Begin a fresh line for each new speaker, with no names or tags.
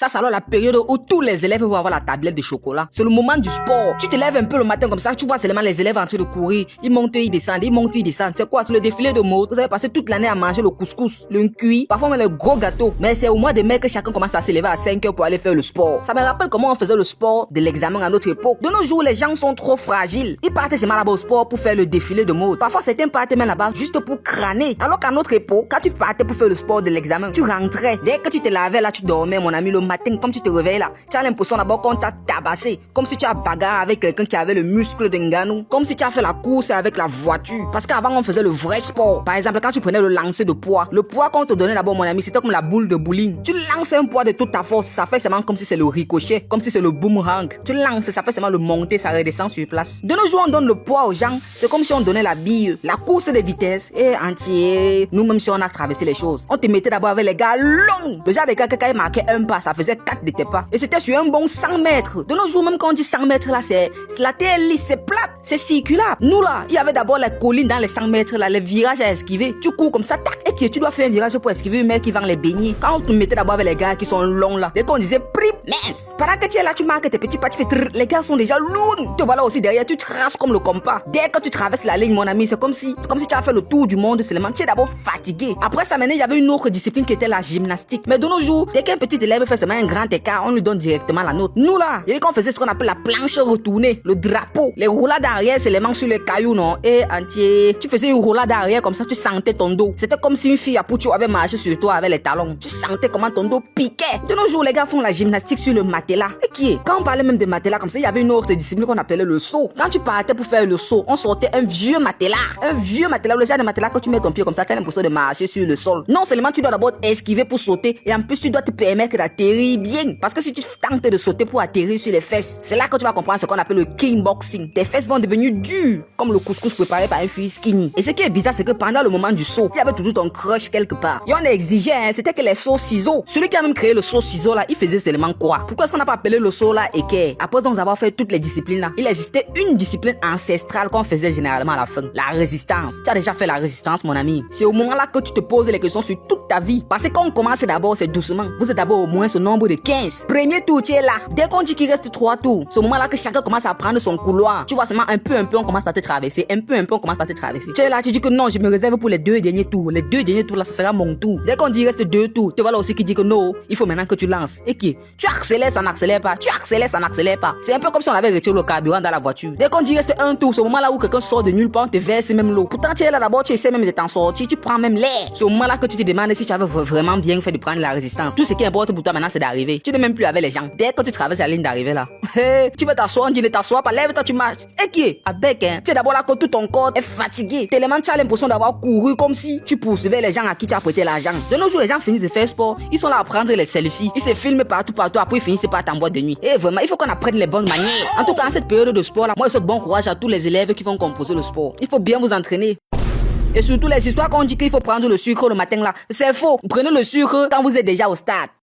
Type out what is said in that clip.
Ça, c'est alors la période où tous les élèves vont avoir la tablette de chocolat. C'est le moment du sport. Tu te lèves un peu le matin comme ça, tu vois seulement les élèves en train de courir. Ils montent, ils descendent, ils montent, ils descendent. C'est quoi? C'est le défilé de mode. Vous avez passé toute l'année à manger le couscous, le cuit, parfois même les gros gâteaux. Mais c'est au mois de mai que chacun commence à se lever à 5 heures pour aller faire le sport. Ça me rappelle comment on faisait le sport de l'examen à notre époque. De nos jours, les gens sont trop fragiles. Ils partent seulement là-bas au sport pour faire le défilé de mode. Parfois, certains partent même là-bas juste pour crâner. Alors qu'à notre époque, quand tu partais pour faire le sport de l'examen, tu rentrais. Dès que tu te lavais là, tu dormais, mon ami, le matin, comme tu te réveilles là, tu as l'impression d'abord qu'on t'a tabassé. Comme si tu as bagarré avec quelqu'un qui avait le muscle d'un Ngannou. Comme si tu as fait la course avec la voiture. Parce qu'avant, on faisait le vrai sport. Par exemple, quand tu prenais le lancer de poids, le poids qu'on te donnait d'abord, mon ami, c'était comme la boule de bowling. Tu lances un poids de toute ta force, ça fait seulement comme si c'est le ricochet, comme si c'est le boomerang. Tu lances, ça fait seulement le monter, ça redescend sur place. De nos jours, on donne le poids aux gens, c'est comme si on donnait la bille. La course de vitesse est entière. Nous-mêmes, si on a traversé les choses, on te mettait d'abord avec les gars longs. Le genre de gars qui quand il marquait un pas, ça faisait 4 de tes pas. Et c'était sur un bon 100 mètres. De nos jours, même quand on dit 100 mètres là, c'est la terre lisse, c'est plate, c'est circulaire. Nous là, il y avait d'abord les collines dans les 100 mètres là, les virages à esquiver. Tu cours comme ça, tac, et que tu dois faire un virage pour esquiver une mec qui vend les beignets. Quand on te mettait d'abord avec les gars qui sont longs là, dès qu'on disait prip, mince. Pendant que tu es là, tu marques tes petits pas, tu fais trrr, les gars sont déjà lourds. Tu vois là aussi derrière, tu traces comme le compas. Dès que tu traverses la ligne, mon ami, c'est comme si tu as fait le tour du monde seulement. Tu es d'abord fatigué. Après ça, maintenant, il y avait une autre discipline qui était la gymnastique. Mais de nos jours, dès qu'un petit élève fait seulement un grand écart, on lui donne directement la note. Nous là, il y a qu'on faisait ce qu'on appelle la planche retournée, le drapeau. Les roulades arrière, c'est les manches sur les cailloux, non? Et entier. Tu faisais une roulade arrière comme ça, tu sentais ton dos. C'était comme si une fille à Poutou avait marché sur toi avec les talons. Tu sentais comment ton dos piquait. De nos jours, les gars font la gymnastique sur le matelas. Et qui est? Quand on parlait même de matelas comme ça, il y avait une autre discipline qu'on appelait le saut. Quand tu partais pour faire le saut, on sortait un vieux matelas. Un vieux matelas, le genre de matelas, quand tu mets ton pied comme ça, tu as l'impression de marcher sur le sol. Non seulement tu dois d'abord esquiver pour sauter, et en plus tu dois te permettre d'atterrir bien. Parce que si tu tentes de sauter pour atterrir sur les fesses, c'est là que tu vas comprendre ce qu'on appelle le kickboxing. Tes fesses vont devenir dures, comme le couscous préparé par une fille skinny. Et ce qui est bizarre, c'est que pendant le moment du saut, il y avait toujours ton crush quelque part. Et on exigeait, c'était que les sauts ciseaux. Celui qui a même créé le saut ciseaux là, il faisait seulement quoi? Pourquoi est-ce qu'on n'a pas appelé le saut là équerre? Après donc avoir fait toutes les disciplines là, il existait une discipline ancestrale qu'on faisait généralement à la fin. La résistance. Tu as déjà fait la résistance, mon ami. C'est au moment là que tu te poses les questions sur toute ta vie. Parce que quand on commence d'abord, c'est doucement. Vous êtes d'abord au moins ce nombre de 15. Premier tour, tu es là. Dès qu'on dit qu'il reste 3 tours, c'est au moment là que chacun commence à prendre son couloir. Tu vois seulement un peu, on commence à te traverser. Un peu, on commence à te traverser. Tu es là, tu dis que non, je me réserve pour les 2 derniers tours. Les 2 derniers tours là, ça sera mon tour. Dès qu'on dit il reste 2 tours, tu vois là aussi qui dit que non, il faut maintenant que tu lances. Et qui? Tu accélères, ça n'accélère pas. Tu accélères, ça n'accélère pas. C'est un peu comme si on avait retiré le carburant dans la voiture. Dès qu'on dit il reste 1 tour, c'est au moment là où quelqu'un sort de nulle part, on te verse même l'eau. Pourtant, tu es là d'abord, tu essaies même de t'en sortir, tu prends même l'air. C'est au moment là que tu te demandes si tu avais vraiment bien fait de prendre la résistance. Tout ce qui importe pour toi maintenant, c'est d'arriver. Tu n'es même plus avec les gens. Dès que tu traverses la ligne d'arrivée là, tu vas t'asseoir, on dit ne t'assois pas, lève-toi, tu marches. Et qui est? Avec, hein. Tu es d'abord là que tout ton corps est fatigué. Tellement tu as l'impression d'avoir couru comme si tu poursuivais les gens à qui tu as prêté l'argent. De nos jours, les gens finissent de faire sport, ils sont là à prendre les selfies, ils se filment partout, après ils finissent par en boîte de nuit. Et vraiment, il faut qu'on apprenne les bonnes manières. En tout cas, en cette période de sport là, moi je souhaite bon courage à tous les élèves qui vont composer le sport. Il faut bien vous entraîner. Et surtout les histoires qu'on dit qu'il faut prendre le sucre le matin là, c'est faux. Prenez le sucre quand vous êtes déjà au stade.